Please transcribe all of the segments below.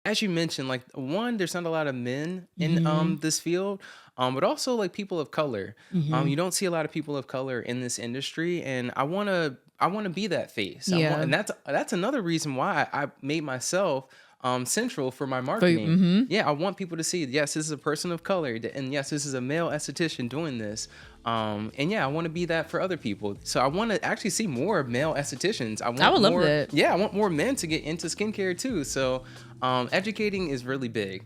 as you mentioned, like one, there's not a lot of men in Mhm. this field, but also like people of color. Mhm. You don't see a lot of people of color in this industry, and I wanna be that face. Yeah. And that's another reason why I made myself central for my For marketing. mhm. Yeah, I want people to see, yes, this is a person of color, and yes, this is a male esthetician doing this. And yeah, I want to be that for other people. So I want to actually see more male estheticians. I I want would love more, that. yeah, I want more men to get into skincare too. So educating is really big.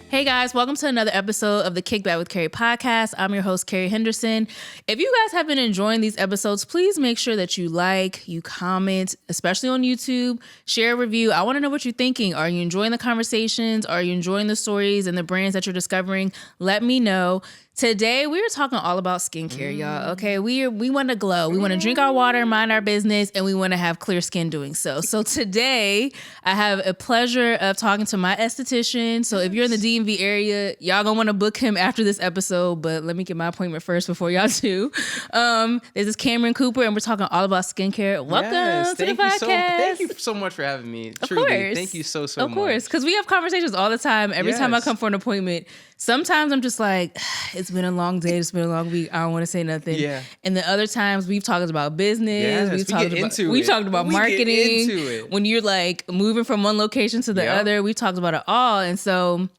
Hey guys, welcome to another episode of the Kickback with Keri podcast. I'm your host, Keri Henderson. If you guys have been enjoying these episodes, please make sure that you like, you comment, especially on YouTube, share a review. I want to know what you're thinking. Are you enjoying the conversations? Are you enjoying the stories and the brands that you're discovering? Let me know. Today, we are talking all about skincare, y'all. Okay, we want to glow. We want to drink our water, mind our business, and we want to have clear skin doing so. So today, I have a pleasure of talking to my esthetician. So if you're in the DMV area, y'all gonna want to book him after this episode. But let me get my appointment first before y'all do. This is Cameron Cooper, and we're talking all about skincare. Welcome Yes, to the podcast. thank you so much for having me. Of Truly, course. thank you so Of course, much. because we have conversations all the time. Every time I Yes. come for an appointment, sometimes I'm just like, it's been a long day, it's been a long week, I don't want to say nothing. Yeah. And the other times we've talked about business, Yes, we've we talked get about into we've it. talked about We get marketing. into it. When you're like moving from one location to the Yep. other, we talked about it all. And so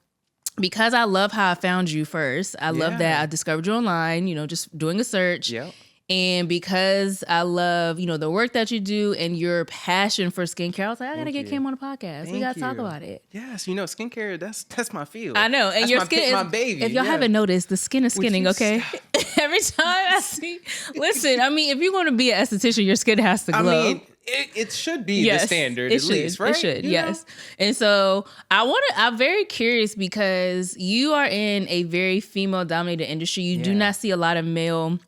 because I love how I found you first, I love that Yeah. I discovered you online, just doing a search. Yep. And because I love, the work that you do and your passion for skincare, I was like, I gotta Thank get you. Kim on the podcast. We Thank gotta talk you. about it. Yes, skincare, that's my field. I know, and That's your my skin is my baby. If y'all yeah. haven't noticed, the skin is Would skinning. you Okay, every time I see, listen. I mean, if you're going to be an esthetician, your skin has to glow. I mean, it should be Yes, the standard it at should. least, right? It should, You yes. know? And so I'm very curious because you are in a very female-dominated industry. You do Yeah. not see a lot of male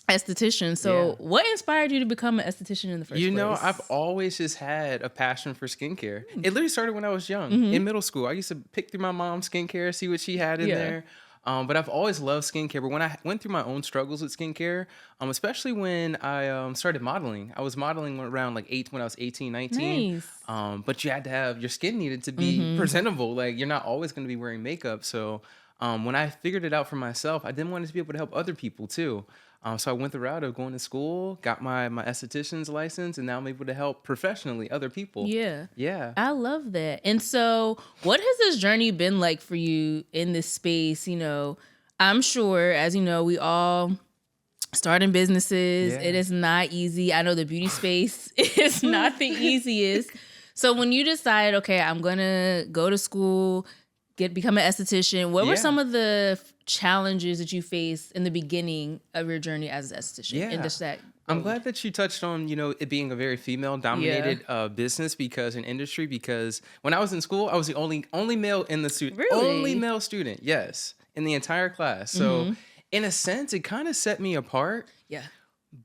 estheticians. So, Yeah. what inspired you to become an esthetician in the first place? I've always just had a passion for skincare. It literally started when I was young, in middle school. I used to pick through my mom's skincare, see what she had in Yeah. there. But I've always loved skincare. But when I went through my own struggles with skincare, especially when I started modeling, I was modeling around when I was 18, 19. Nice. But you had to have, your skin needed to be presentable. Like, you're not always going to be wearing makeup. So when I figured it out for myself, I then wanted to be able to help other people too. So I went the route of going to school, got my esthetician's license, and now I'm able to help professionally other people. Yeah. Yeah. I love that. And so, what has this journey been like for you in this space? I'm sure, as you know, we all start in businesses. Yeah. It is not easy. I know the beauty space is not the easiest. So, when you decide, okay, I'm going to go to school, become an esthetician, what were Yeah. some of the challenges that you faced in the beginning of your journey as an esthetician? Yeah. And just that. I'm glad that you touched on, it being a very female-dominated business industry. Because when I was in school, I was the only male in the student, Really? only male student, yes, in the entire class. So in a sense, it kind of set me apart. Yeah.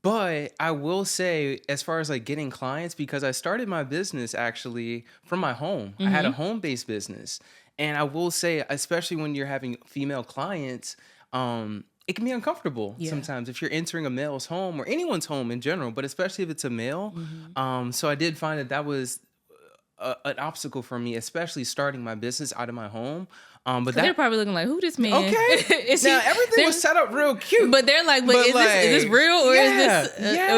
But I will say, as far as like getting clients, because I started my business actually from my home. I had a home-based business. And I will say, especially when you're having female clients, it can be uncomfortable sometimes if you're entering a male's home or anyone's home in general, but especially if it's a male. So I did find that was an obstacle for me, especially starting my business out of my home. But They're probably looking like, who this man? okay. Is Now he- everything they're- was set up real cute. But they're like, but is this real or is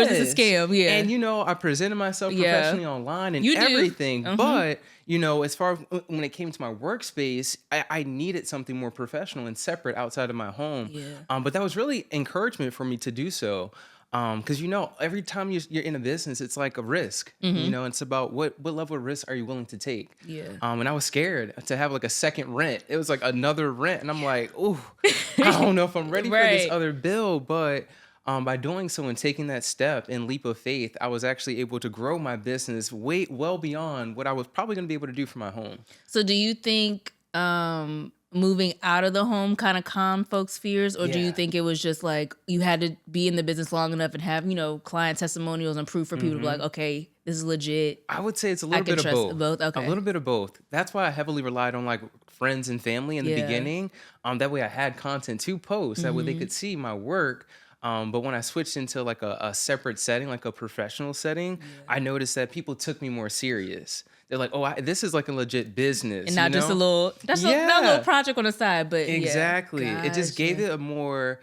this a scam? Yeah. And I presented myself Yeah. professionally online and You do. everything. But as far as when it came to my workspace, I needed something more professional and separate outside of my home. Yeah. But that was really encouragement for me to do so. Because every time you're in a business, it's like a risk. It's about what level of risk are you willing to take. Yeah. And I was scared to have like a second rent. It was like another rent, and I'm like, ooh, I don't know if I'm ready for this Right. other bill. But by doing so and taking that step and leap of faith, I was actually able to grow my business well beyond what I was probably going to be able to do for my home. So do you think moving out of the home kind of calmed folks' fears, or do you Yeah. think it was just like you had to be in the business long enough and have client testimonials and proof for people to be like, okay, this is legit? I would say it's a I little can bit of trust both. both. Okay. A little bit of both. That's why I heavily relied on like friends and family in the Yeah. beginning. That way I had content to post. That way they Mhm. could see my work. But when I switched into like a separate setting, like a professional setting, I noticed that people took me more serious. They're like, oh, this is like a legit business. And not just a little, not a Yeah. little project on the side, but Exactly. yeah. It just gave Gotcha. it a more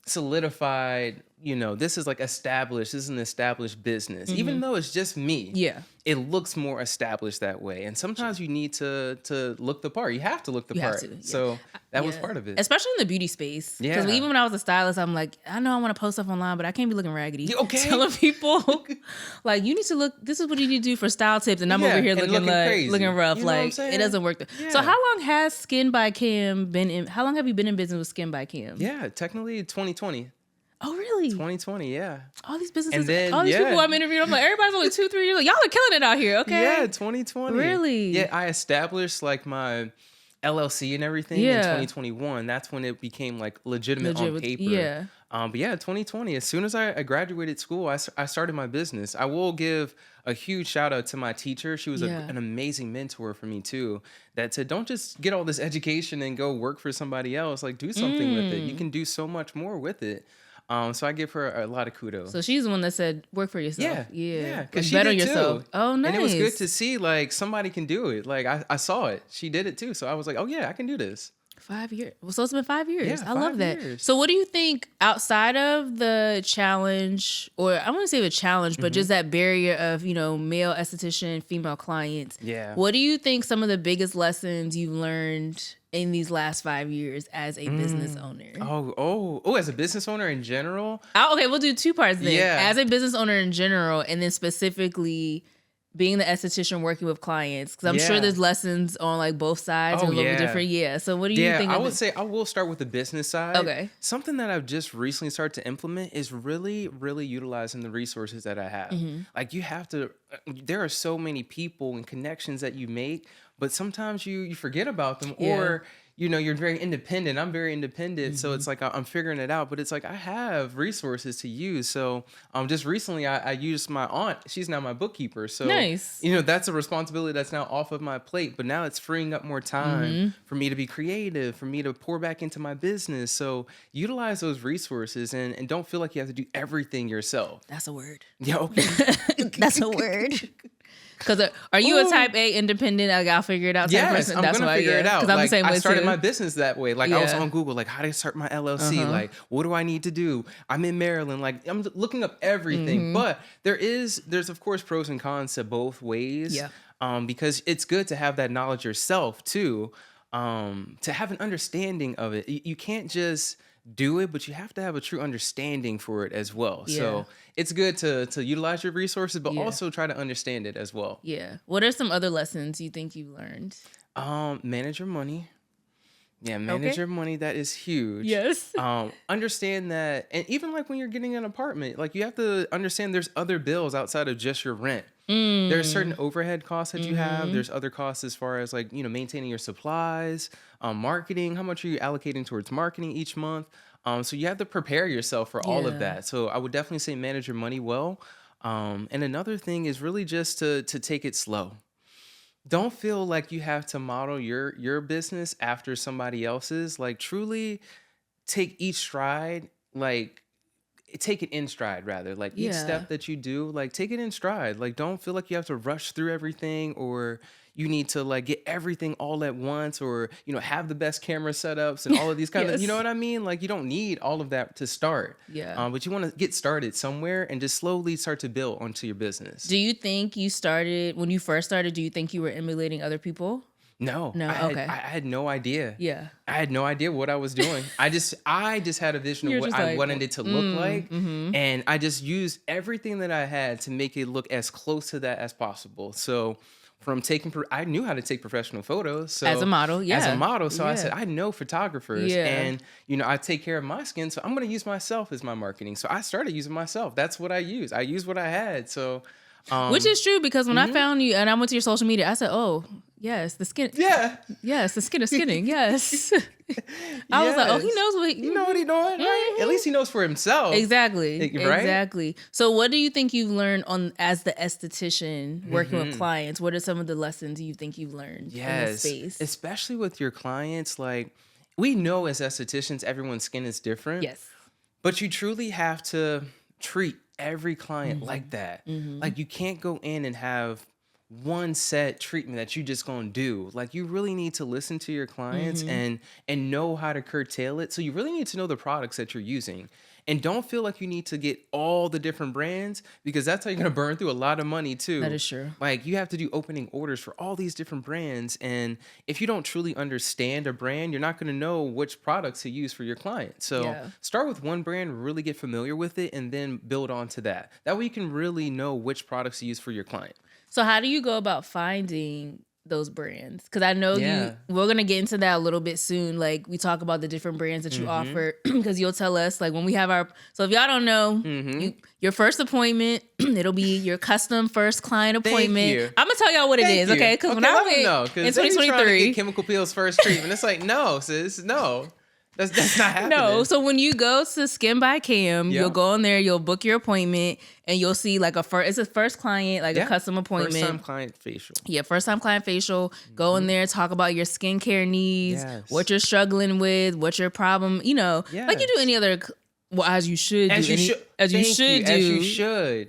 solidified, this is like established. This is an established business. Even though it's just me. Yeah. It looks more established that way. And sometimes you need to look the part. You have to look the You have part. to, yeah. So that was Yeah. part of it. Especially in the beauty space. Because Yeah. even when I was a stylist, I'm like, I know I want to post stuff online, but I can't be looking raggedy. You okay? Telling people, like, you need to look, this is what you need to do for style tips. And I'm Yeah, over here and looking crazy. looking rough. You know what I'm Like, saying? it doesn't work. So Yeah. how long has Skin by Kim been in, how long have you been in business with Skin by Kim? Yeah, technically 2020. Oh, really? 2020, yeah. All these businesses, And then, all these yeah. people I'm interviewing, I'm like, everybody's only 2-3 years old. Y'all are killing it out here, okay? Yeah, 2020. Really? Yeah, I established like my LLC and everything in Yeah. 2021. That's when it became like legitimate on with- paper. yeah. But yeah, 2020. As soon as I graduated school, I started my business. I will give a huge shout out to my teacher. She was Yeah. an amazing mentor for me too. That said, don't just get all this education and go work for somebody else. Like, do something with it. You can do so much more with it. So I give her a lot of kudos. So she's the one that said, work for yourself. Yeah, Like, because she bet did on yourself. too. Oh, nice. And it was good to see like somebody can do it. Like I saw it. She did it too. So I was like, oh yeah, I can do this. 5 years. Well, so it's been 5 years. Yeah, I love 5 that. years. So what do you think outside of the challenge, or I wouldn't say the challenge, but just that barrier of, male esthetician, female clients. Yeah. What do you think some of the biggest lessons you've learned in these last 5 years as a business owner? Oh, as a business owner in general? Okay, we'll do two parts then. Yeah. As a business owner in general, and then specifically being the esthetician working with clients, because I'm sure Yeah. there's lessons on like both sides Oh, and a little bit yeah. different. Yeah. So what do you think? I of would it? say I will start with the business side. Okay. Something that I've just recently started to implement is really, really utilizing the resources that I have. Like you have to, there are so many people and connections that you make, but sometimes you forget about them or you're very independent. I'm very independent. So it's like I'm figuring it out, but it's like I have resources to use. So just recently I used my aunt. She's now my bookkeeper. So Nice. that's a responsibility that's now off of my plate, but now it's freeing up more time for me to be creative, for me to pour back into my business. So utilize those resources and don't feel like you have to do everything yourself. That's a word. Yeah, okay. That's a word. Because are you a type A independent? Like, I'll figure it out. Type Yes, person? I'm That's gonna why, figure it out. Because I'm Like, the same way I started too. my business that way. Like I was Yeah. on Google, like how do I start my LLC? Like what do I need to do? I'm in Maryland. Like I'm looking up everything. But there's of course pros and cons to both ways. Yeah. Because it's good to have that knowledge yourself too. To have an understanding of it. You can't just do it, but you have to have a true understanding for it as well. Yeah. So it's good to utilize your resources, but Yeah. also try to understand it as well. Yeah. What are some other lessons you think you learned? Manage your money. Yeah, manage your money. That is huge. Yes. Understand that, and even like when you're getting an apartment, like you have to understand there's other bills outside of just your rent. There's certain overhead costs that you have. There's other costs as far as like maintaining your supplies, marketing. How much are you allocating towards marketing each month? So you have to prepare yourself for all of Yeah. that. So I would definitely say manage your money well. And another thing is really just to take it slow. Don't feel like you have to model your business after somebody else's. Like truly take each stride, like take it in stride rather. Like each Yeah. step that you do, like take it in stride. Like don't feel like you have to rush through everything or you need to like get everything all at once or have the best camera setups and all of these kind of, Yes. you know what I mean? Like you don't need all of that to start. Yeah. But you want to get started somewhere and just slowly start to build onto your business. Do you think when you first started, do you think you were emulating other people? No, No, I okay. had no idea. Yeah. I had no idea what I was doing. I just had a vision You're of what just I like, wanted it to look like. And I just used everything that I had to make it look as close to that as possible. So from I knew how to take professional photos. So As a model, As yeah. a model. So I Yeah. said, I know photographers Yeah. and, I take care of my skin. So I'm going to use myself as my marketing. So I started using myself. That's what I use. I use what I had. So Which is true, because when I found you and I went to your social media, I said, "Oh, yes, the skin. Yeah. Yes, the skin is skinning. Yes." I was like, "Oh, he knows what you know what he's doing, right? At least he knows for himself." Exactly. Right? Exactly. So what do you think you've learned as the esthetician working with clients? What are some of the lessons you think you've learned in this space? Especially with your clients. Like, we know as estheticians, everyone's skin is different. Yes. But you truly have to treat every client like that. Like, you can't go in and have one set treatment that you just gonna do. Like, you really need to listen to your clients and know how to curtail it. So you really need to know the products that you're using. And don't feel like you need to get all the different brands, because that's how you're gonna burn through a lot of money too. That is true. Like, you have to do opening orders for all these different brands. And if you don't truly understand a brand, you're not gonna know which products to use for your client. So start with one brand, really get familiar with it, and then build onto that. That way you can really know which products to use for your client. So how do you go about finding those brands? Because I know we're going to get into that a little bit soon. Like, we talk about the different brands that you offer, because you'll tell us, like, when we have so if y'all don't know, your first appointment, it'll be your custom first client appointment. I'm going to tell y'all what it is, okay? Because when I went in 2023, chemical peels first treatment, it's like, no, sis, no. That's not happening. No, so when you go to Skin by Cam, you'll go in there, you'll book your appointment, and you'll see like it's a first client, like a custom appointment. First time client facial. Yeah, first time client facial. Go in there, talk about your skincare needs, what you're struggling with, what's your problem, like you do any other. Well, as you should do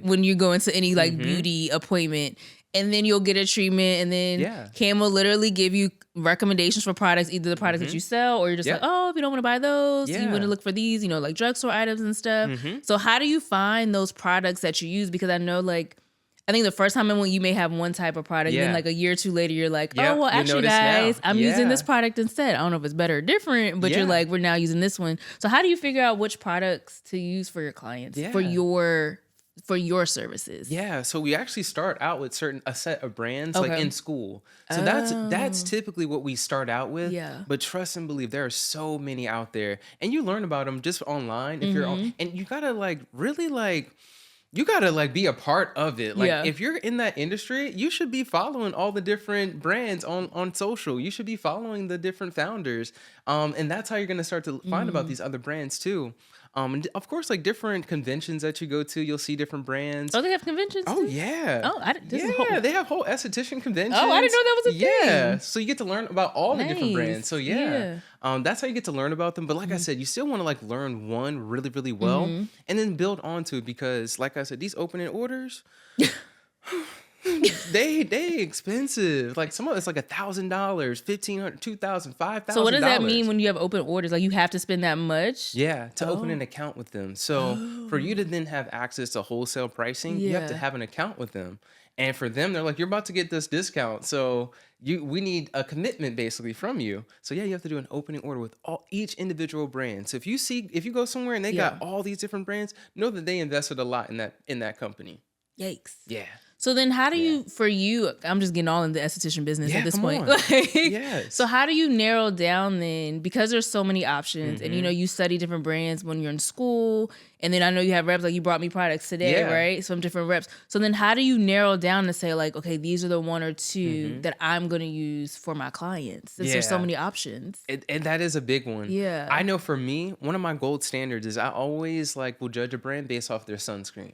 when you go into any like beauty appointment. And then you'll get a treatment, and then Cam will literally give you recommendations for products, either the products that you sell, or you're just like, oh, if you don't want to buy those, you want to look for these, like drugstore items and stuff. So how do you find those products that you use? Because I know, like, I think the first time when you may have one type of product, then like a year or two later, you're like, oh, well, actually, guys, I'm using this product instead. I don't know if it's better or different, but you're like, we're now using this one. So how do you figure out which products to use for your clients, for your services? Yeah, so we actually start out with a set of brands like in school. So that's typically what we start out with. Yeah. But trust and believe, there are so many out there, and you learn about them just online if you're on, and you gotta be a part of it. Like, if you're in that industry, you should be following all the different brands on social. You should be following the different founders. And that's how you're gonna start to find about these other brands too. And of course, like different conventions that you go to, you'll see different brands. Oh, they have conventions too? Oh, yeah. Oh, they have whole esthetician conventions. Oh, I didn't know that was a thing. Yeah, so you get to learn about all the different brands. So that's how you get to learn about them. But like I said, you still want to like learn one really, really well, and then build onto it, because like I said, these opening orders, they expensive. Like, some of it's like $1,000, $1,500, $2,000, $5,000. So what does that mean when you have open orders? Like, you have to spend that much? Yeah, to open an account with them. So for you to then have access to wholesale pricing, you have to have an account with them. And for them, they're like, you're about to get this discount, so we need a commitment basically from you. So you have to do an opening order with each individual brand. So if you go somewhere and they got all these different brands, know that they invested a lot in that company. Yikes. Yeah. So then how do you, for you, I'm just getting all in the esthetician business at this point. So how do you narrow down then, because there's so many options, and you study different brands when you're in school, and then I know you have reps, like you brought me products today, right? Some different reps. So then how do you narrow down to say like, okay, these are the one or two that I'm going to use for my clients, since there's so many options? And that is a big one. Yeah. I know for me, one of my gold standards is I always will judge a brand based off their sunscreen.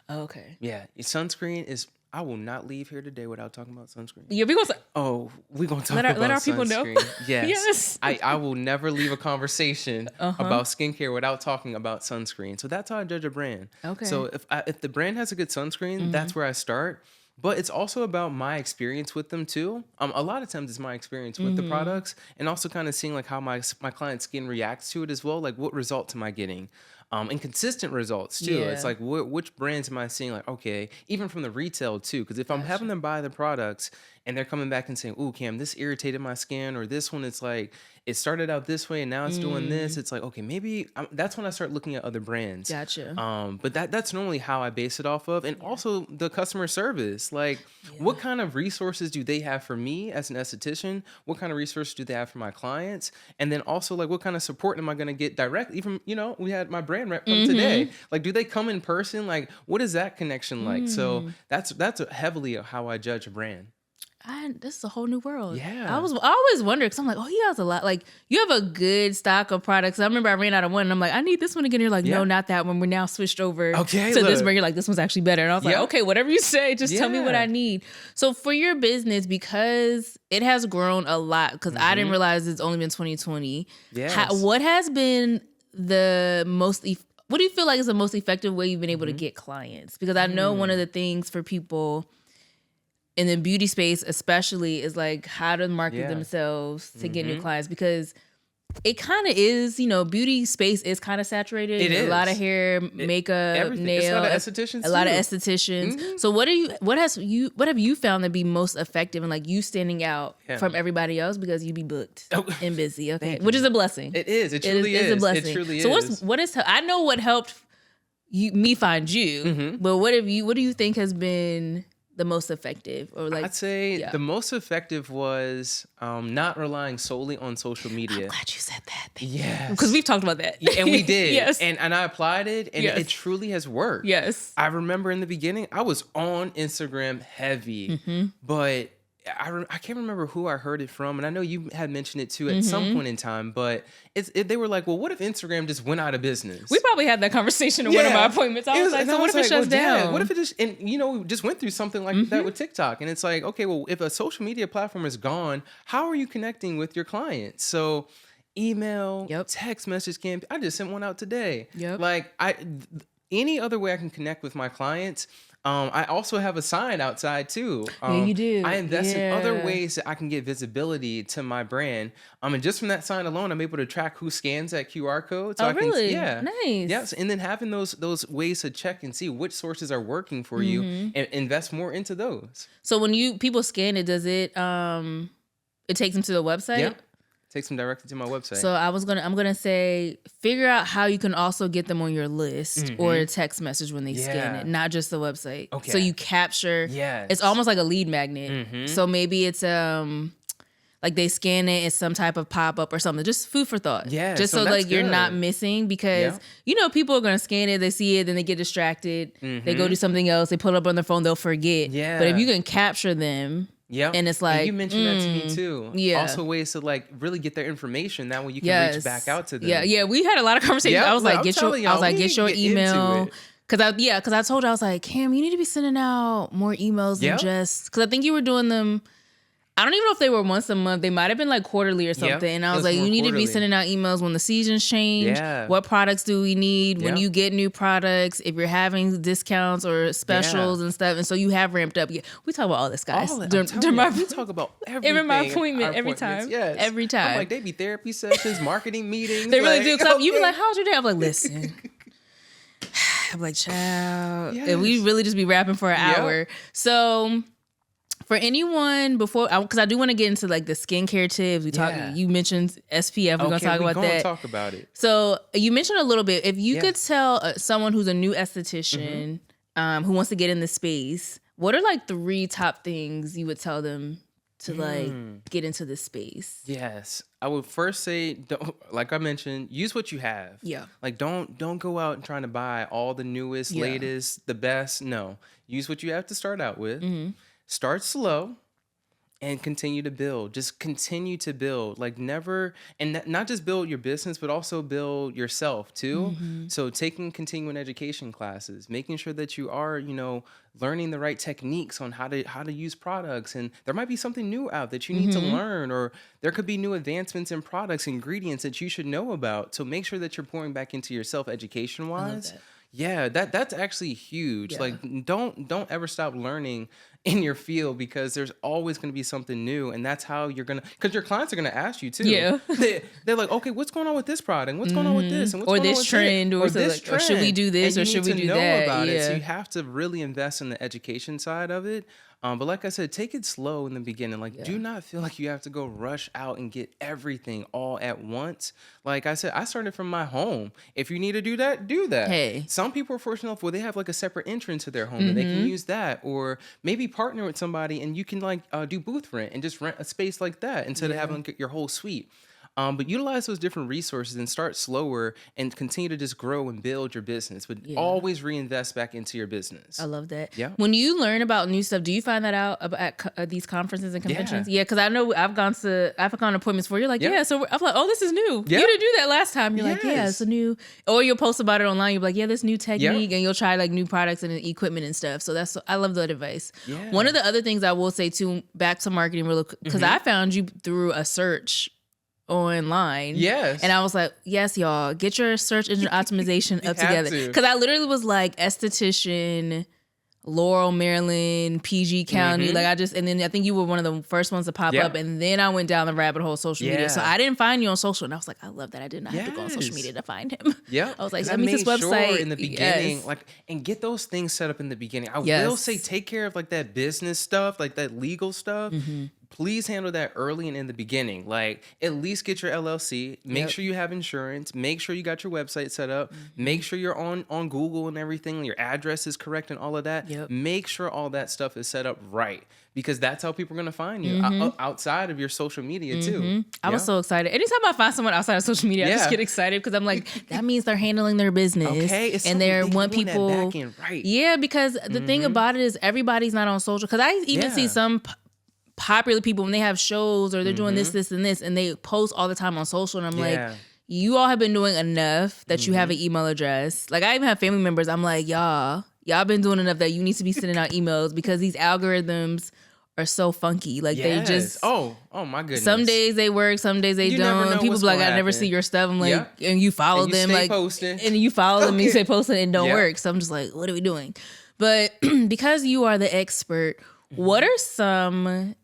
Okay. Yeah, sunscreen is. I will not leave here today without talking about sunscreen. Yeah, we're gonna talk about let our sunscreen. People know. Yes. I will never leave a conversation about skincare without talking about sunscreen. So that's how I judge a brand. Okay. So if the brand has a good sunscreen, that's where I start. But it's also about my experience with them too. A lot of times it's my experience with the products, and also kind of seeing like how my client's skin reacts to it as well. Like, what results am I getting? And consistent results too. It's like, which brands am I seeing? Like, okay, even from the retail too. Because if I'm having them buy the products and they're coming back and saying, "Ooh, Cam, this irritated my skin," or this one, it's like it started out this way and now it's doing this. It's like, okay, maybe that's when I start looking at other brands. Gotcha. But that's normally how I base it off of. And also the customer service. Like, what kind of resources do they have for me as an esthetician? What kind of resources do they have for my clients? And then also, like, what kind of support am I going to get directly from, we had my brand rep come today. Like, do they come in person? Like, what is that connection like? So that's heavily how I judge a brand. This is a whole new world. Yeah. I always wonder, because I'm like, oh, he has a lot. Like, you have a good stock of products. I remember I ran out of one and I'm like, I need this one again. You're like, no, not that one. We're now switched over to this brand. You're like, this one's actually better. And I was like, okay, whatever you say, just tell me what I need. So for your business, because it has grown a lot, because I didn't realize it's only been 2020. Yes. What has been the most, what do you feel like is the most effective way you've been able to get clients? Because I know one of the things for people in the beauty space especially is like how to market themselves to get new clients, because it kind of is, beauty space is kind of saturated. It is. A lot of hair, makeup, everything. nail, it's a lot of estheticians. A lot of estheticians. So what have you found to be most effective and like you standing out from everybody else, because you be booked and busy, okay? Which is a blessing. It is. It truly is. It's a blessing. It truly so is. what is I know what helped me find you, but what do you think has been the most effective? Or like, I'd say the most effective was not relying solely on social media. I'm glad you said that. Yes. Because we've talked about that. And we did. Yes. And I applied it, and it truly has worked. Yes. I remember in the beginning, I was on Instagram heavy, but I can't remember who I heard it from, and I know you had mentioned it too at some point in time, but they were like, well, what if Instagram just went out of business? We probably had that conversation in one of my appointments. I was like, so what if it shuts down? What if it just, and we just went through something like that with TikTok, and it's like, okay, well, if a social media platform is gone, how are you connecting with your clients? So email, text message campaign, I just sent one out today. Like, any other way I can connect with my clients. I also have a sign outside too. Yeah, you do. I invest in other ways that I can get visibility to my brand. And just from that sign alone, I'm able to track who scans that QR code. So really? Nice. Yes. And then having those ways to check and see which sources are working for you and invest more into those. So when people scan it, does it takes them to the website? Yeah. Takes them directly to my website. So I'm gonna say, figure out how you can also get them on your list or a text message when they scan it, not just the website. Okay. So you capture. Yes. It's almost like a lead magnet. So maybe it's like they scan it, it's some type of pop up or something. Just food for thought. Yeah. Just so like you're not missing, because people are gonna scan it, they see it, then they get distracted, they go do something else, they pull it up on their phone, they'll forget. Yeah. But if you can capture them. Yeah, and it's like, and you mentioned that to me too. Yeah, also ways to like really get their information. That way you can reach back out to them. Yeah. We had a lot of conversations. I was like, get your email. Cause I told you, I was like, Cam, you need to be sending out more emails than just, because I think you were doing them. I don't even know if they were once a month. They might have been like quarterly or something. And I was like, you need to be sending out emails when the seasons change. Yeah. What products do we need? When you get new products, if you're having discounts or specials and stuff. And so you have ramped up. Yeah, we talk about all this, guys. We talk about everything. Every my appointment, every time. Yes. Every time. I'm like, they be therapy sessions, marketing meetings. They really do. You be like, how's your day? I'm like, listen. I'm like, child. Yes. And we really just be rapping for an hour. So for anyone because I do want to get into like the skincare tips. You mentioned SPF. We're going to talk about that. We're going to talk about it. So you mentioned a little bit. If you could tell someone who's a new esthetician who wants to get in the space, what are like 3 top things you would tell them to like get into this space? Yes. I would first say, like I mentioned, use what you have. Yeah. Like don't go out and trying to buy all the newest, latest, the best. No. Use what you have to start out with. Start slow and continue to build. Just continue to build. Like never, and not just build your business, but also build yourself too. So taking continuing education classes, making sure that you are, learning the right techniques on how to use products. And there might be something new out that you need to learn, or there could be new advancements in products, ingredients that you should know about. So make sure that you're pouring back into yourself education wise. Yeah, that's actually huge. Like don't ever stop learning in your field, because there's always going to be something new, and that's how you're going to, because your clients are going to ask you too. Yeah. They're like, okay, what's going on with this product? What's going on with this? And what's or going on this with trend, it? or this trend. Or should we do this, and or you should need we to do know that? about it. So Yeah. you have to really invest in the education side of it. But like I said, take it slow in the beginning. Like, do not feel like you have to go rush out and get everything all at once. Like I said, I started from my home. If you need to do that, do that. Hey. Some people are fortunate enough where they have like a separate entrance to their home and they can use that, or maybe partner with somebody and you can like do booth rent and just rent a space like that instead of having your whole suite. But utilize those different resources and start slower and continue to just grow and build your business. But always reinvest back into your business. I love that. Yeah. When you learn about new stuff, do you find that out at these conferences and conventions? Yeah, because I know I've gone to appointments where you're like, so I'm like, oh, this is new. You didn't do that last time. You're like, yeah, it's a new. Or you'll post about it online. You're like, yeah, this new technique, and you'll try like new products and equipment and stuff. So I love that advice. Yeah. One of the other things I will say too, back to marketing real quick, because I found you through a search online. Yes. And I was like, yes, y'all, get your search engine optimization up together. Because I literally was like esthetician, Laurel, Maryland, PG County. Like and then I think you were one of the first ones to pop up. And then I went down the rabbit hole of social media. So I didn't find you on social. And I was like, I love that. I did not have to go on social media to find him. Yeah. I was like, send me this website. Sure in the beginning, and get those things set up in the beginning. I will say, take care of like that business stuff, like that legal stuff. Please handle that early and in the beginning. Like, at least get your LLC. Make sure you have insurance. Make sure you got your website set up. Make sure you're on Google and everything. Your address is correct and all of that. Make sure all that stuff is set up right, because that's how people are going to find you outside of your social media too. I was so excited. Anytime I find someone outside of social media, I just get excited, because I'm like, that means they're handling their business. Okay, and they want people. That back end, right. Yeah, because the thing about it is everybody's not on social. Because I even see some popular people when they have shows or they're doing this, and this, and they post all the time on social. And I'm like, you all have been doing enough that you have an email address. Like, I even have family members. I'm like, y'all been doing enough that you need to be sending out emails, because these algorithms are so funky. Like they just oh my goodness. Some days they work, some days they don't. And people be like, I never see your stuff. I'm like, and you follow and you them, stay like posting. And you follow them and you say posting and it don't work. So I'm just like, what are we doing? But because you are the expert, what are some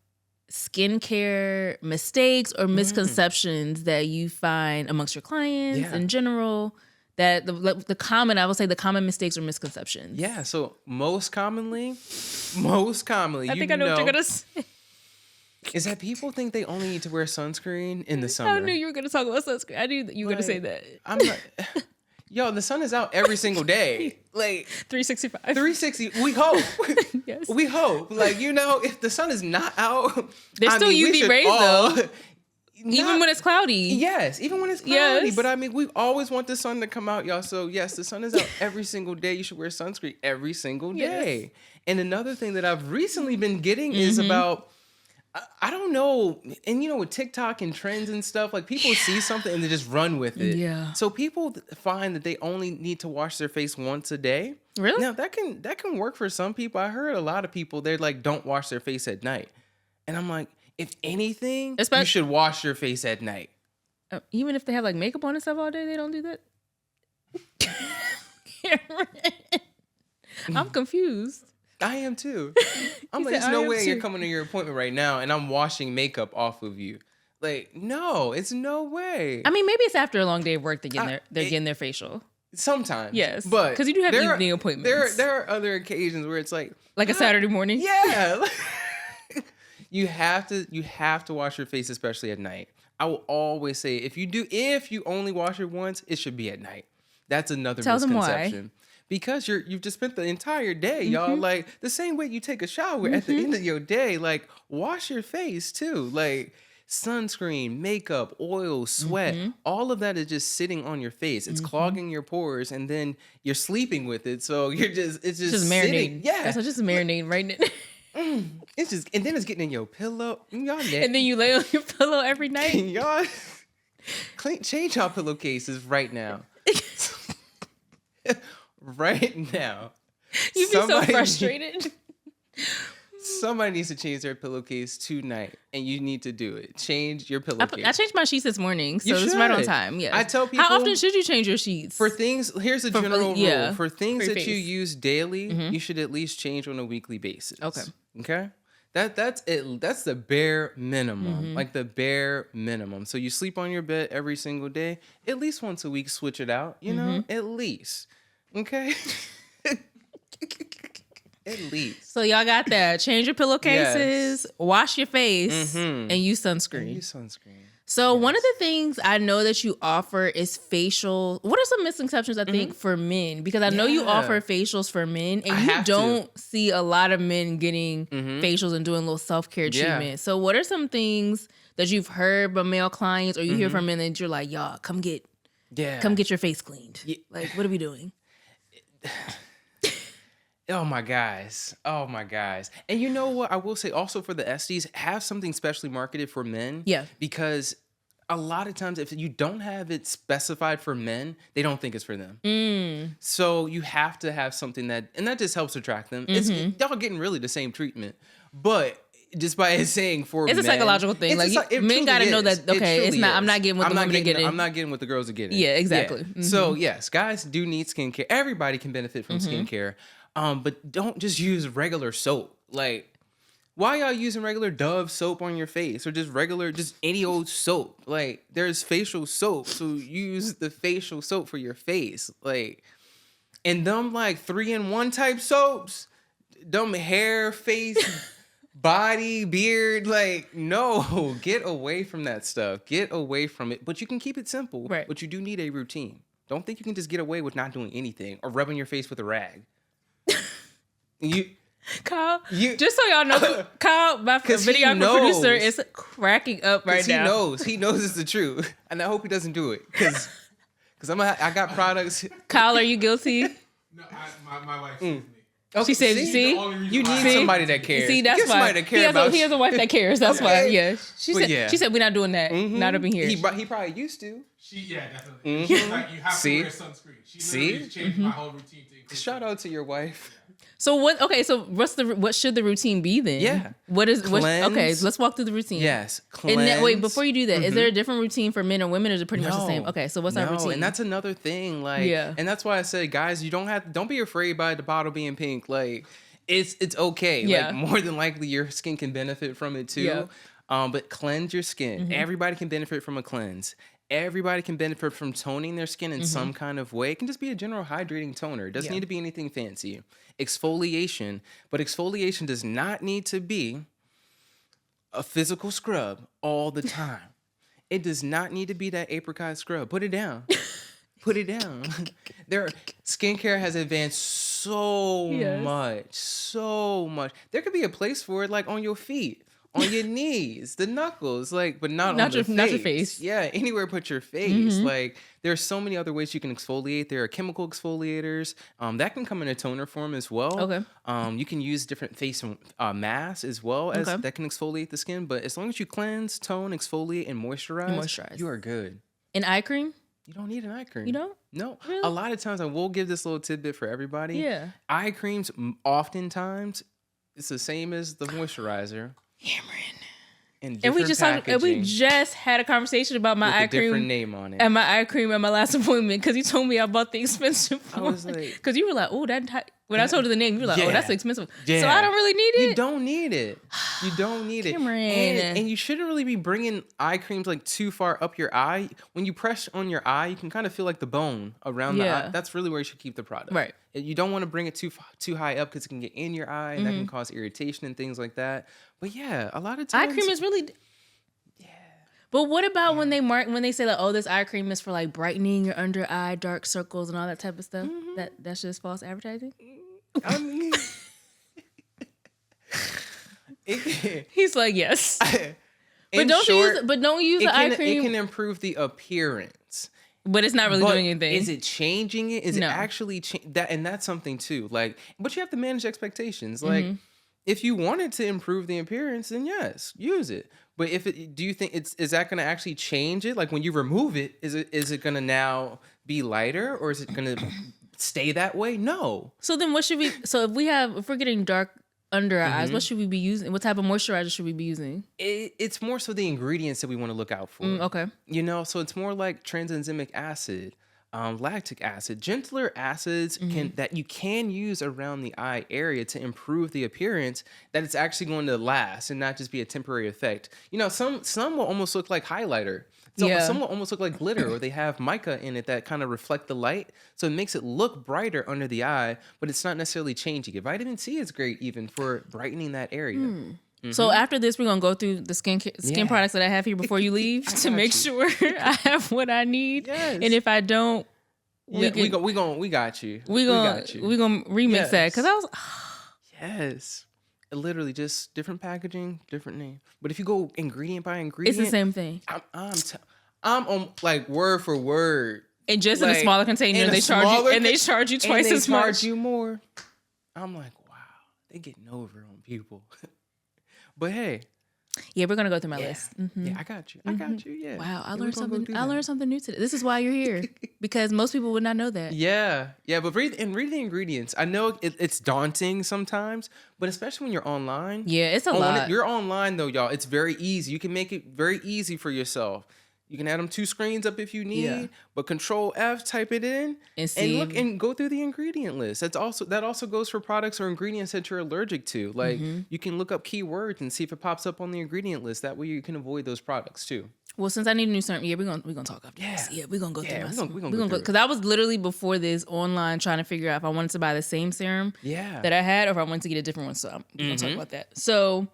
skincare mistakes or misconceptions that you find amongst your clients in general? That the common mistakes or misconceptions. Yeah. So most commonly, I think I know what you're gonna say. Is that people think they only need to wear sunscreen in the summer. I knew you were gonna talk about sunscreen. I knew that you were gonna say that. I'm not. Yo, the sun is out every single day. Like 365. 360. We hope. Yes. We hope. Like, if the sun is not out, there's still UV rays though. Even when it's cloudy. Yes, even when it's cloudy. Yes. But we always want the sun to come out, y'all. So yes, the sun is out every single day. You should wear sunscreen every single day. Yes. And another thing that I've recently been getting is about, I don't know, and with TikTok and trends and stuff, like people see something and they just run with it. Yeah. So people find that they only need to wash their face once a day. Really? Now that can work for some people. I heard a lot of people, they're like, don't wash their face at night. And I'm like, if anything, you should wash your face at night. Even if they have like makeup on and stuff all day, they don't do that? I'm confused. I am too. I'm like, there's no way you're coming to your appointment right now and I'm washing makeup off of you. Like, no, it's no way. I mean, maybe it's after a long day of work they're getting their facial. Sometimes. Yes. But because you do have evening appointments. There are other occasions where it's like a Saturday morning. Yeah. You have to wash your face, especially at night. I will always say, if you only wash it once, it should be at night. That's another misconception. Them why. Because you've just spent the entire day, y'all. Like, the same way you take a shower at the end of your day, like, wash your face too. Like, sunscreen, makeup, oil, sweat, all of that is just sitting on your face. It's clogging your pores, and then you're sleeping with it. So it's just marinating. Yeah. That's just marinating right now. It's just, and then it's getting in your pillow. Y'all and then you lay on your pillow every night. Y'all change your pillowcases right now. Right now. You'd be so frustrated. Somebody needs to change their pillowcase tonight, and you need to do it. Change your pillowcase. I changed my sheets this morning, so You it's right on should. time. Yeah. I tell people, how often should you change your sheets? For things, here's a general yeah, rule. For things for your that you face. use daily, you should at least change on a weekly basis. Okay. Okay? That's it. That's the bare minimum. Like the bare minimum. So you sleep on your bed every single day. At least once a week, switch it out. You know? At least. Okay? At least. So y'all got that. Change your pillowcases, wash your face, and use sunscreen. And use sunscreen. So one of the things I know that you offer is facial. What are some misconceptions I think for men? Because I know you offer facials for men, and you don't see a lot of men getting facials and doing a little self-care treatment. So what are some things that you've heard from male clients or you hear from men that you're like, y'all, come get your face cleaned. Yeah. Like, what are we doing? Oh my guys. And you know what? I will say also for the SDs, have something specially marketed for men. Yeah. Because a lot of times if you don't have it specified for men, they don't think it's for them. So you have to have something and that just helps attract them. Y'all getting really the same treatment. But just by it saying for men. It's a psychological thing. Men got to know that, okay, it's not, I'm not getting what the women are getting. I'm not getting what the girls are getting. Yeah, exactly. Yeah. So yes, guys do need skincare. Everybody can benefit from skincare. But don't just use regular soap. Like, why y'all using regular Dove soap on your face or just any old soap? Like, there's facial soap, so use the facial soap for your face. Like, and them like 3-in-1 type soaps, them hair, face, body, beard. Like, no, get away from that stuff. Get away from it. But you can keep it simple. Right. But you do need a routine. Don't think you can just get away with not doing anything or rubbing your face with a rag. Kyle, just so y'all know, Kyle, my videographer producer, is cracking up right now. He knows it's the truth, and I hope he doesn't do it because I got products. Kyle, are you guilty? No, my wife saves me. Okay, she said, see, you need somebody that cares. See, that's why he has a wife that cares. That's why. Yeah, she said we're not doing that. Not up in here. He probably used to. Definitely. She's like, you have to wear sunscreen. She literally changed my whole routine to include Shout out to your wife. So what? Okay, so what should the routine be then? Yeah. Okay, let's walk through the routine. Yes. And wait, before you do that, is there a different routine for men or women, or is it pretty much the same? Okay, so what's our routine? And that's another thing. Like, and that's why I said, guys, don't be afraid by the bottle being pink. Like, it's okay. Yeah. Like, more than likely, your skin can benefit from it too. Yeah. But cleanse your skin. Everybody can benefit from a cleanse. Everybody can benefit from toning their skin in some kind of way. It can just be a general hydrating toner. It doesn't need to be anything fancy. Exfoliation, but exfoliation does not need to be a physical scrub all the time. It does not need to be that apricot scrub. Put it down. Put it down. Skincare has advanced so much. There could be a place for it, like on your feet. On your knees, the knuckles, like, but not on your face. Not your face. Yeah, anywhere put your face. Like, there's so many other ways you can exfoliate. There are chemical exfoliators that can come in a toner form as well. Okay. You can use different face masks as well as that can exfoliate the skin. But as long as you cleanse, tone, exfoliate, and moisturize, you are good. An eye cream? You don't need an eye cream. You don't? No. Really? A lot of times, I will give this little tidbit for everybody. Yeah. Eye creams, oftentimes, it's the same as the moisturizer. And we just had a conversation about my eye cream. Different name on it. And my eye cream at my last appointment because you told me I bought the expensive one. I was like, because you were like, oh, when I told you the name, you were like, oh, that's expensive. Yeah. So I don't really need it. You don't need it. You don't need it. And you shouldn't really be bringing eye creams like too far up your eye. When you press on your eye, you can kind of feel like the bone around the eye. That's really where you should keep the product. Right. You don't want to bring it too high up because it can get in your eye and that can cause irritation and things like that. But yeah, a lot of times eye cream is really. But what about when they say like, oh, this eye cream is for like brightening your under eye, dark circles, and all that type of stuff? That's just false advertising. I mean, he's like, yes. But don't use the eye cream. It can improve the appearance. But it's not really doing anything. Is it changing it? Is it actually that? And that's something too. Like, but you have to manage expectations. Like, if you wanted to improve the appearance, then yes, use it. But do you think is that going to actually change it? Like when you remove it, is it going to now be lighter or is it going to stay that way? No. So then what should we? So if we're getting dark under our eyes, what should we be using? What type of moisturizer should we be using? It's more so the ingredients that we want to look out for. Okay. You know, so it's more like tranexamic acid, lactic acid, gentler acids that you can use around the eye area to improve the appearance, that it's actually going to last and not just be a temporary effect. You know, some will almost look like highlighter. So some will almost look like glitter, or they have mica in it that kind of reflect the light. So it makes it look brighter under the eye, but it's not necessarily changing it. Vitamin C is great even for brightening that area. So after this, we're going to go through the skin products that I have here before you leave to make sure I have what I need. Yes. And if I don't, we got you. We're going to remix that. Because I was... Yes. Literally just different packaging, different name. But if you go ingredient by ingredient, it's the same thing. I'm on like word for word. And just in a smaller container, they charge you twice as much. Charge you more. I'm like, wow, they getting over on people. But hey. Yeah, we're gonna go through my list. Yeah, I got you. I got you. Yeah. Wow, I learned something. I learned something new today. This is why you're here, because most people would not know that. Yeah. But read the ingredients. I know it's daunting sometimes, but especially when you're online. Yeah, it's a lot. When you're online though, y'all, it's very easy. You can make it very easy for yourself. You can add them 2 screens up if you need, but Control F, type it in, and look and go through the ingredient list. That also goes for products or ingredients that you're allergic to. Like you can look up keywords and see if it pops up on the ingredient list. That way you can avoid those products too. Well, since I need a new serum, we're gonna talk after this. Yeah, we're gonna go through my we're gonna go because I was literally before this online trying to figure out if I wanted to buy the same serum that I had or if I wanted to get a different one. So I'm gonna talk about that. So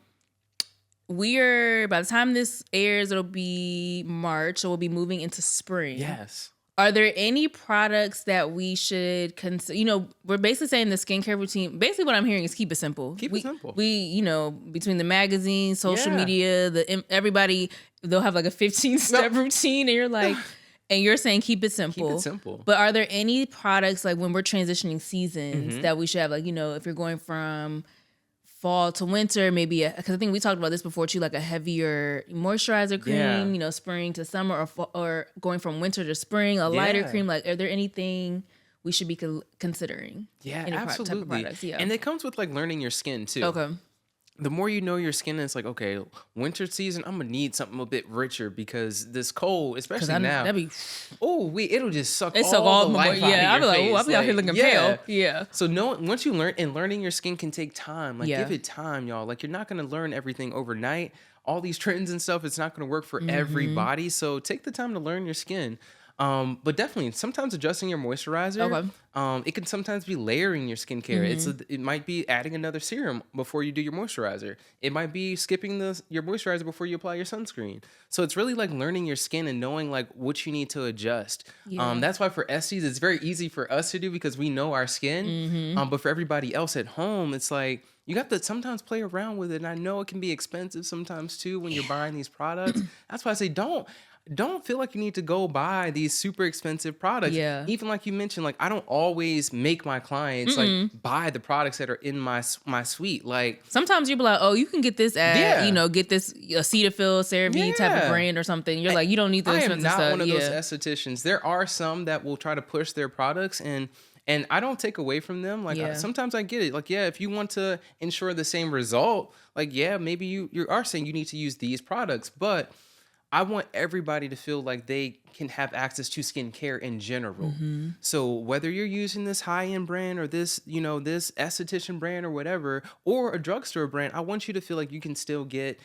by the time this airs, it'll be March, so we'll be moving into spring. Yes. Are there any products that we should consider? You know, we're basically saying the skincare routine. Basically, what I'm hearing is keep it simple. Keep it simple. We, between the magazines, social media, everybody, they'll have like a 15-step routine, and you're like, and you're saying keep it simple. Keep it simple. But are there any products like when we're transitioning seasons that we should have? Like, if you're going from fall to winter, maybe because I think we talked about this before too, like a heavier moisturizer cream, spring to summer, or going from winter to spring, a lighter cream. Like, are there anything we should be considering? Yeah, any absolutely. Type of products? Yeah, and it comes with like learning your skin too. Okay. The more you know your skin, it's like, okay, winter season, I'm gonna need something a bit richer because this cold, especially now, it'll just suck all the life out of your I'll be like, face. I'll be out here looking pale. Yeah. So once you learning your skin can take time. Like, give it time, y'all. Like, you're not gonna learn everything overnight. All these trends and stuff, it's not gonna work for everybody. So take the time to learn your skin. But definitely, sometimes adjusting your moisturizer. Okay. It can sometimes be layering your skincare. It might be adding another serum before you do your moisturizer. It might be skipping your moisturizer before you apply your sunscreen. So it's really like learning your skin and knowing like what you need to adjust. Yeah. That's why for Estes, it's very easy for us to do because we know our skin. But for everybody else at home, it's like you got to sometimes play around with it. And I know it can be expensive sometimes too when you're buying these products. That's why I say don't feel like you need to go buy these super expensive products. Yeah. Even like you mentioned, like I don't always make my clients like buy the products that are in my suite. Like sometimes you'll be like, oh, you can get this at, get this Cetaphil, CeraVe type of brand or something. You're like, you don't need the expensive stuff. I am not one of those estheticians. There are some that will try to push their products and I don't take away from them. Like sometimes I get it. Like, if you want to ensure the same result, like, maybe you are saying you need to use these products, but I want everybody to feel like they can have access to skincare in general. So whether you're using this high-end brand or this, this esthetician brand or whatever, or a drugstore brand, I want you to feel like you can still get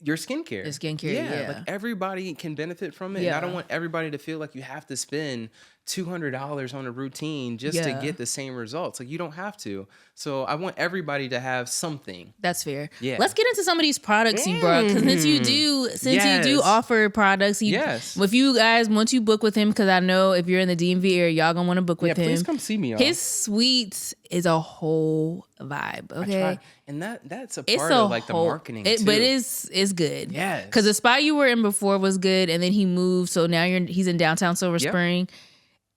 your skincare. The skincare, like everybody can benefit from it. And I don't want everybody to feel like you have to spend $200 on a routine just to get the same results. Like, you don't have to. So I want everybody to have something. That's fair. Yeah. Let's get into some of these products you brought, because since you do offer products, if you guys, once you book with him, because I know if you're in the DMV area, y'all gonna want to book with him. Please come see me, y'all. His suite is a whole vibe. Okay, and that's a part of like the marketing too. But it's good. Yes, because the spot you were in before was good, and then he moved, so now he's in downtown Silver Spring.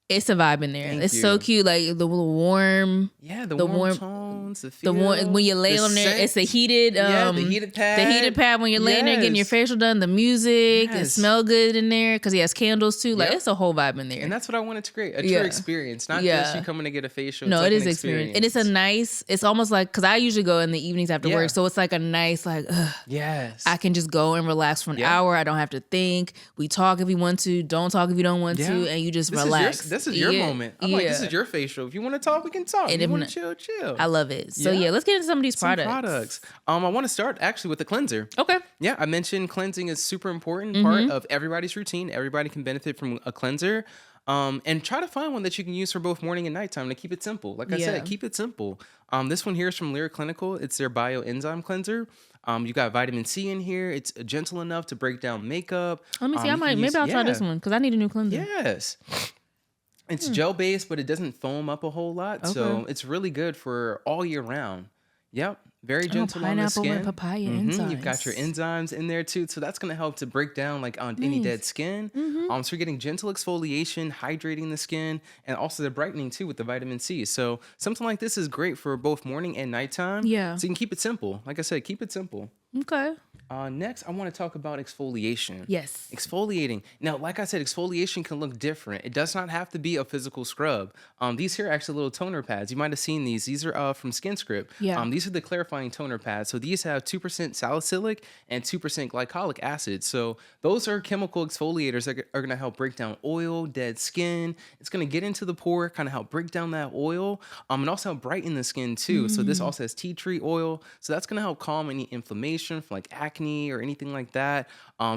It's a vibe in there. It's so cute, like the warm, the warm tones. sounds, the The feel, one when you lay on there, it's a heated, the heated pad. The heated pad when you're laying there getting your facial done. The music, it smell good in there because he has candles too. Like it's a whole vibe in there. And that's what I wanted to create, a true experience, not just you coming to get a facial. No, it's it is experience. And it's a nice. It's almost like because I usually go in the evenings after work, so it's like a nice like. Yes. I can just go and relax for an hour. I don't have to think. We talk if you want to. Don't talk if you don't want to, and you just relax. This is your moment. I'm like, this is your facial. If you want to talk, we can talk. And if you want to chill. I love it. So let's get into some of these products. I want to start actually with the cleanser. Okay. Yeah, I mentioned cleansing is super important part of everybody's routine. Everybody can benefit from a cleanser. And try to find one that you can use for both morning and nighttime to keep it simple. Like I said, keep it simple. This one here is from Lyric Clinical. It's their bioenzyme cleanser. You got vitamin C in here. It's gentle enough to break down makeup. Let me see. Maybe I'll try this one because I need a new cleanser. Yes. It's gel based, but it doesn't foam up a whole lot. Okay. So it's really good for all year round. Yep. Very gentle on the skin. Pineapple and papaya enzymes. You've got your enzymes in there too. So that's going to help to break down like on any dead skin. So you're getting gentle exfoliation, hydrating the skin, and also the brightening too with the vitamin C. So something like this is great for both morning and nighttime. Yeah. So you can keep it simple. Like I said, keep it simple. Okay. Next, I want to talk about exfoliation. Yes. Exfoliating. Now, like I said, exfoliation can look different. It does not have to be a physical scrub. These here are actually little toner pads. You might have seen these. These are from SkinScript. Yeah. These are the clarifying toner pads. So these have 2% salicylic and 2% glycolic acid. So those are chemical exfoliators that are going to help break down oil, dead skin. It's going to get into the pore, kind of help break down that oil, and also help brighten the skin too. So this also has tea tree oil. So that's going to help calm any inflammation from like acne or anything like that.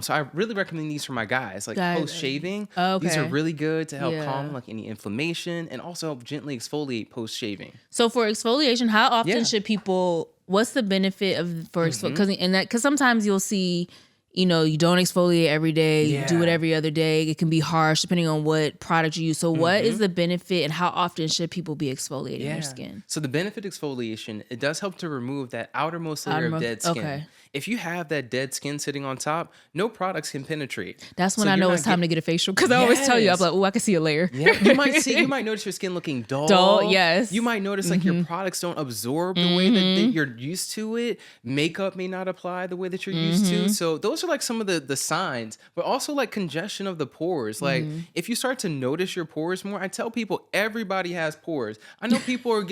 So I really recommend these for my guys, like post shaving. Okay. These are really good to help calm like any inflammation and also help gently exfoliate post shaving. So for exfoliation, how often should people? What's the benefit of because sometimes you'll see, you don't exfoliate every day. You do it every other day. It can be harsh depending on what product you use. So what is the benefit and how often should people be exfoliating their skin? So the benefit exfoliation, it does help to remove that outermost layer of dead skin. Okay. If you have that dead skin sitting on top, no products can penetrate. That's when I know it's time to get a facial because I always tell you, I'm like, oh, I can see a layer. Yeah. You might notice your skin looking dull. Dull, yes. You might notice like your products don't absorb the way that you're used to it. Makeup may not apply the way that you're used to. So those are like some of the signs, but also like congestion of the pores. Like if you start to notice your pores more, I tell people everybody has pores. I know people are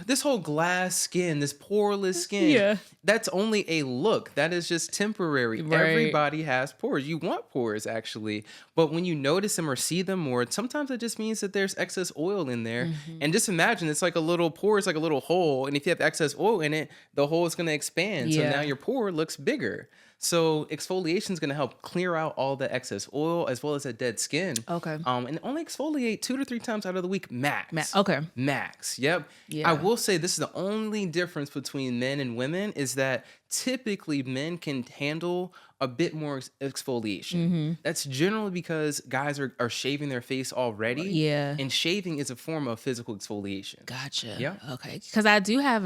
this whole glass skin, this poreless skin, that's only a look. That is just temporary. Right. Everybody has pores. You want pores, actually. But when you notice them or see them more, sometimes it just means that there's excess oil in there. And just imagine, it's like a little pore, it's like a little hole. And if you have excess oil in it, the hole is going to expand. So now your pore looks bigger. So exfoliation is going to help clear out all the excess oil as well as that dead skin. Okay. And only exfoliate 2 to 3 times out of the week max. Okay. Max. Yep. Yeah. I will say this is the only difference between men and women is that typically men can handle a bit more exfoliation. That's generally because guys are shaving their face already. Yeah. And shaving is a form of physical exfoliation. Gotcha. Yeah. Okay. Because I do have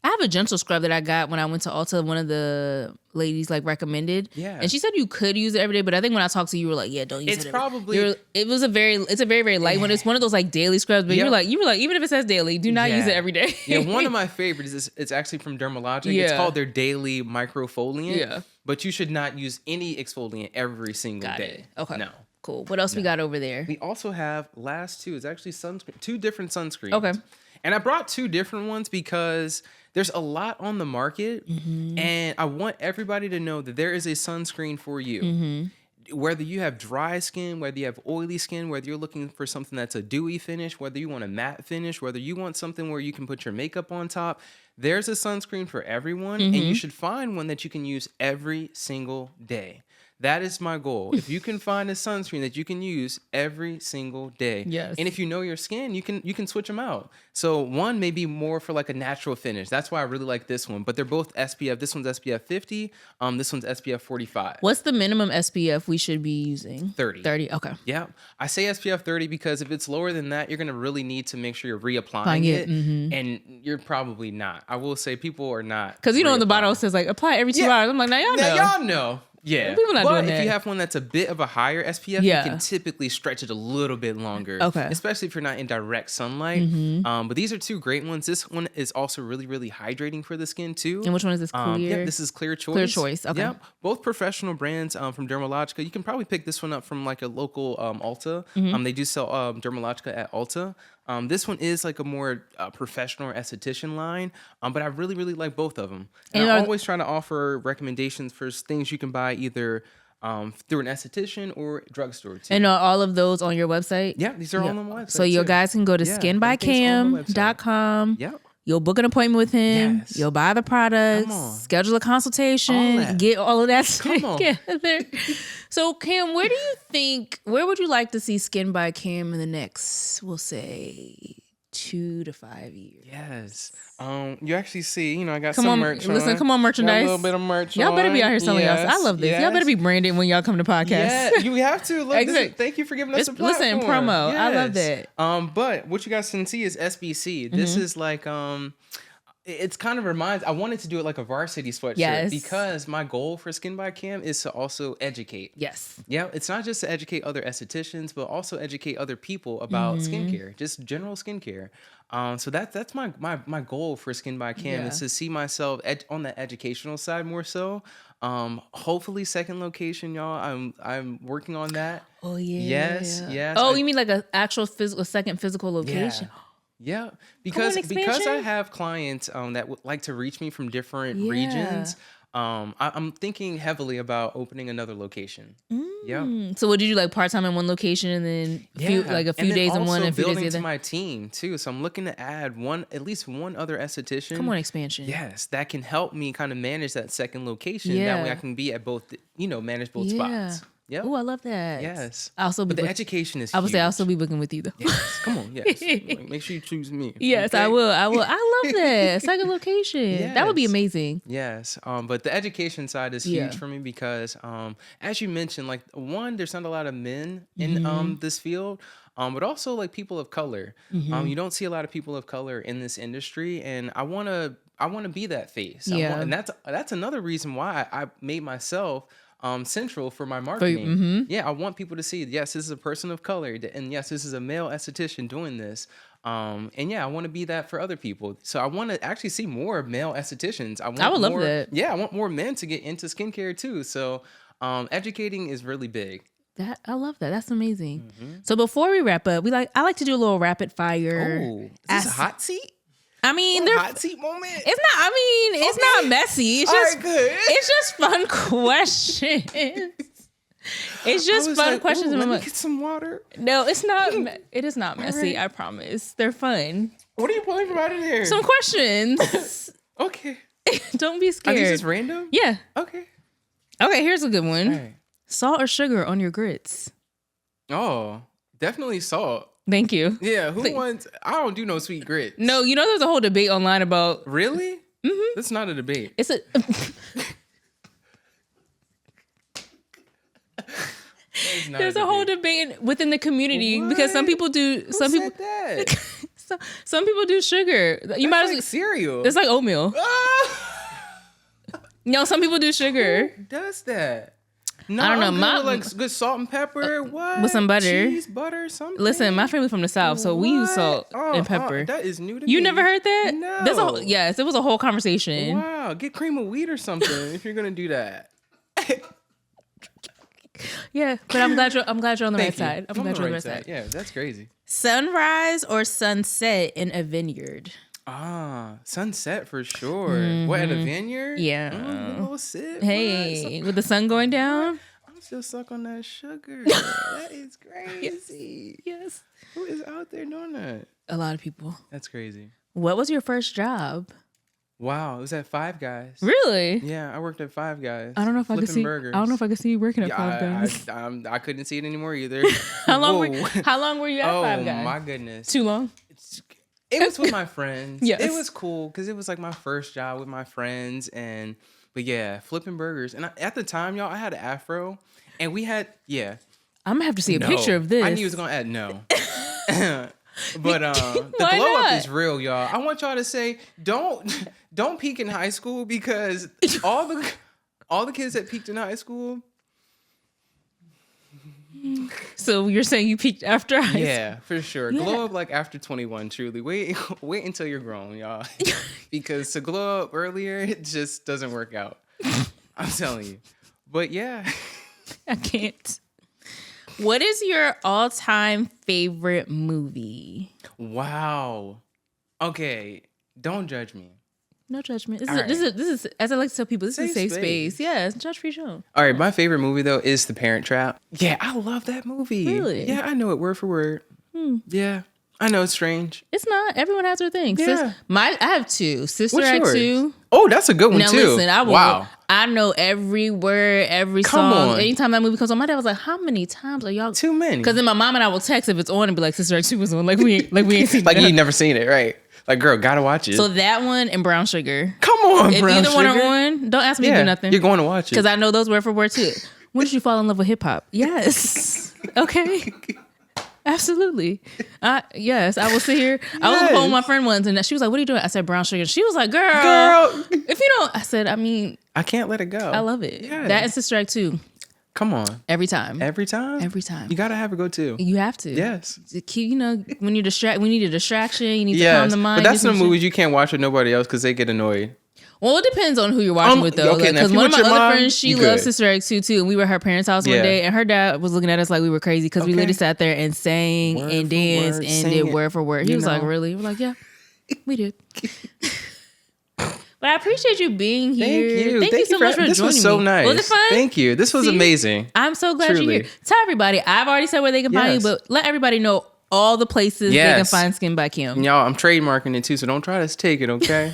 I have a gentle scrub that I got when I went to Ulta. One of the ladies recommended. Yeah. And she said you could use it every day, but I think when I talked to you, you were like, yeah, don't use it. It's a very, very light one. It's one of those daily scrubs, but you were like, even if it says daily, do not use it every day. One of my favorites is it's actually from Dermalogic. Yeah. It's called their daily microfoliant. Yeah. But you should not use any exfoliant every single day. Okay. No. Cool. What else we got over there? We also have last two. It's actually sunscreen. 2 different sunscreens. Okay. And I brought 2 different ones because there's a lot on the market, and I want everybody to know that there is a sunscreen for you. Whether you have dry skin, whether you have oily skin, whether you're looking for something that's a dewy finish, whether you want a matte finish, whether you want something where you can put your makeup on top, there's a sunscreen for everyone, and you should find one that you can use every single day. That is my goal. If you can find a sunscreen that you can use every single day. Yes. And if you know your skin, you can switch them out. So one may be more for a natural finish. That's why I really like this one. But they're both SPF. This one's SPF 50. This one's SPF 45. What's the minimum SPF we should be using? 30. 30, okay. Yeah. I say SPF 30 because if it's lower than that, you're going to really need to make sure you're reapplying it. And you're probably not. I will say people are not. Because on the bottle it says apply every 2 hours. I'm like, now y'all know. Now y'all know. Yeah. People not but doing if that. you have one that's a bit of a higher SPF, Yeah. you can typically stretch it a little bit longer. Okay. Especially if you're not in direct sunlight. But these are two great ones. This one is also really, really hydrating for the skin too. And which one is this? Clear? Yeah, this is Clear Choice. Clear Choice, okay. Yep. Both professional brands from Dermalogica. You can probably pick this one up from like a local Ulta. They do sell Dermalogica at Ulta. This one is like a more professional or esthetician line, but I really, really like both of them. And I'm always trying to offer recommendations for things you can buy either through an esthetician or drugstore too. And are all of those on your website? Yeah, these are all on my website. So you guys can go to skinbycam.com. Yep. You'll book an appointment with him. Yes. You'll buy the products. Schedule a consultation. Get all of that together. So, Cam, where would you like to see Skin by Cam in the next, we'll say, 2 to 5 years? Yes. You actually see, I got come some on, merch. Listen, come on, merchandise. Got a little bit of merch. Y'all better be out here selling yes, y'all. I love this. Yes. Y'all better be branded when y'all come to podcast. Yeah, you have to. Look, thank you for giving us a platform. Listen, promo. Yes. I love that. But what you guys can see is SBC. This is like it's kind of reminds. I wanted to do it like a varsity sweatshirt because my goal for Skin by Cam is to also educate. Yes. Yeah, it's not just to educate other estheticians, but also educate other people about skincare, just general skincare. So that's my goal for Skin by Cam is to see myself on the educational side more so. Hopefully second location, y'all. I'm working on that. Oh yeah. Yes. Oh, you mean like an actual second physical location? Yeah, because I have clients that would like to reach me from different regions. I'm thinking heavily about opening another location. Yeah. So what did you like part-time in one location and then a few days in one and a few days building the other? to my team too. So I'm looking to add at least one other esthetician. Come on, expansion. Yes, that can help me kind of manage that second location. That way I can be at both, manage both spots. Yeah. Oh, I love that. Yes. But the education is I would huge. say I'll still be booking with you though. Yes. Come on. Yes. Make sure you choose me. Yes, okay? I will. I love that. Second location. Yes. That would be amazing. Yes. But the education side is huge for me because as you mentioned, like there's not a lot of men in this field. But also like people of color. You don't see a lot of people of color in this industry, and I wanna be that face. And that's another reason why I made myself central for my marketing. Yeah, I want people to see, yes, this is a person of color, and yes, this is a male esthetician doing this. And yeah, I want to be that for other people. So I want to actually see more male estheticians. I would love that. Yeah, I want more men to get into skincare too. So educating is really big. I love that. That's amazing. So before we wrap up, I like to do a little rapid fire. Oh, is this a hot seat? I mean, hot seat moment. It's not. I mean, it's not messy. It's just good. It's just fun questions. It's just fun questions. Let me get some water. No, it's not. It is not messy. Right. I promise. They're fun. What are you pulling from out of here? Some questions. Okay. Don't be scared. Are these just random? Yeah. Okay. Okay. Here's a good one. Right. Salt or sugar on your grits? Oh, definitely salt. Thank you. Yeah, who wants? I don't do no sweet grits. No, there's a whole debate online about. Really? Mm-hmm. That's not a debate. It's a. There's a whole debate within the community because some people do. Who said that? Some people do sugar. You might as well cereal. It's like oatmeal. No, some people do sugar. Who does that? No, I don't know. I'm good with good salt and pepper. What? With some butter. Cheese, butter, something. Listen, my family's from the South, so we use salt and pepper. That is new to me. You never heard that? No. Yes, it was a whole conversation. Wow. Get cream of wheat or something if you're going to do that. Yeah, but I'm glad you're on the right side. I'm glad you're on the right side. Yeah, that's crazy. Sunrise or sunset in a vineyard? Sunset for sure. What, at a vineyard? Yeah. A little sip. Hey, with the sun going down? I'm still stuck on that sugar. That is crazy. Yes. Who is out there doing that? A lot of people. That's crazy. What was your first job? Wow, it was at Five Guys. Really? Yeah, I worked at Five Guys. I don't know if I could see. burgers. I don't know if I could see you working at Five Guys. I couldn't see it anymore either. How long were you at Five Guys? Oh my goodness. Too long? It was with my friends. Yes. It was cool because it was like my first job with my friends, but yeah, flipping burgers. And at the time, y'all, I had an afro, and we had I'm gonna have to see a picture of this. I knew he was gonna add no. But the glow up is real, y'all. I want y'all to say don't peak in high school because all All the kids that peaked in high school. So you're saying you peaked after high school? Yeah, for sure. Yeah. Glow up like after 21, truly. Wait until you're grown, y'all. Because to glow up earlier, it just doesn't work out. I'm telling you. But yeah. I can't. What is your all-time favorite movie? Wow. Okay, don't judge me. No judgment. This is as I like to tell people, this is a safe space. Yeah, it's a judge-free show. All right, my favorite movie though is The Parent Trap. Yeah, I love that movie. Really? Yeah, I know it word for word. Yeah, I know it's strange. It's not. Everyone has their thing. Yeah. I have two. Sister What's Act yours? 2. Oh, that's a good one now, too. Listen, wow. I know every word, every Come song. on. Anytime that movie comes on, my dad was like, "How many times are y'all?" Too many. Because then my mom and I will text if it's on and be like, "Sister Act 2 was on." Like we ain't seen like it. you never seen it, right? Like, girl, gotta watch it. So that one and Brown Sugar. Come on, if Brown either Sugar. one are on, don't ask me to do nothing. You're going to watch it because I know those word for word too. When did you fall in love with hip hop? Yes. Okay. Absolutely. Yes, I will sit here. Yes. I was on the phone with my friend once and she was like, "What are you doing?" I said, "Brown Sugar." She was like, girl, if you don't, I said, I can't let it go. I love it. Yes. That and Sister Act 2. Come on. Every time. Every time? Every time. You gotta have a go-to. You have to. Yes. To keep, when you're we need a distraction, you need to calm the mind. But that's some movies you can't watch with nobody else because they get annoyed. Well, it depends on who you're watching with, though. Because one of my other friends, she loves Sister Act 2 too, and we were at her parents' house one day, and her dad was looking at us like we were crazy because we literally sat there and sang word and danced and did word for word. He was like, "Really?" We're like, "Yeah, we did." But I appreciate you being here. Thank you so much for joining me. This was so nice. Was it fun? Thank you. This was amazing. I'm so glad you're here. Tell everybody. I've already said where they can find you, but let everybody know all the places they can find Skin by Kim. Y'all, I'm trademarking it too, so don't try to take it, okay?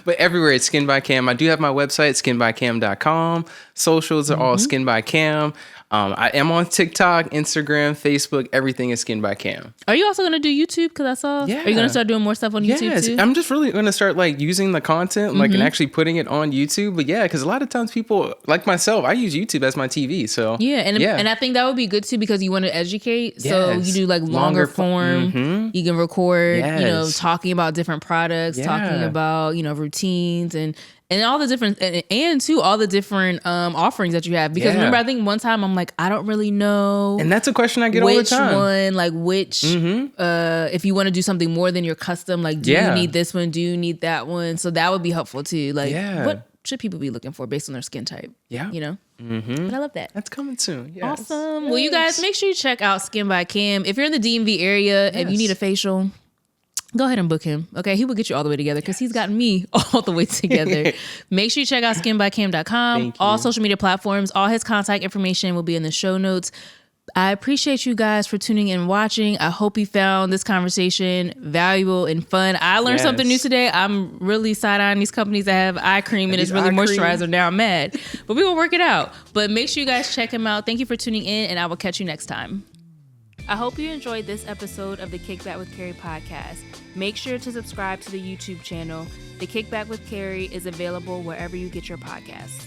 But everywhere it's Skin by Cam. I do have my website, skinbycam.com. Socials are all Skin by Cam. I am on TikTok, Instagram, Facebook. Everything is Skin by Cam. Are you also going to do YouTube? Because I saw. Yeah. Are you going to start doing more stuff on YouTube too? I'm just really going to start like using the content and actually putting it on YouTube. But yeah, because a lot of times people like myself, I use YouTube as my TV. So and I think that would be good too because you want to educate. Yes. So you do like longer form. You can record, talking about different products, talking about routines and all the different and too all the different offerings that you have. Because remember, I think one time I'm like, I don't really know, and that's a question I get all the time. Which one, like which, if you want to do something more than your custom, like do you need this one? Do you need that one? So that would be helpful too. Like what should people be looking for based on their skin type? Yeah, But I love that. That's coming soon. Yes. Awesome. Yes. Well, you guys make sure you check out Skin by Cam. If you're in the DMV area and you need a facial, go ahead and book him. Okay, he will get you all the way together because he's gotten me all the way together. Make sure you check out skinbycam.com. All social media platforms. All his contact information will be in the show notes. I appreciate you guys for tuning in and watching. I hope you found this conversation valuable and fun. I learned something new today. I'm really side-eyeing these companies that have eye cream and it's really moisturizer. Now I'm mad. But we will work it out. But make sure you guys check him out. Thank you for tuning in and I will catch you next time. I hope you enjoyed this episode of the Kickback with Keri podcast. Make sure to subscribe to the YouTube channel. The Kickback with Keri is available wherever you get your podcasts.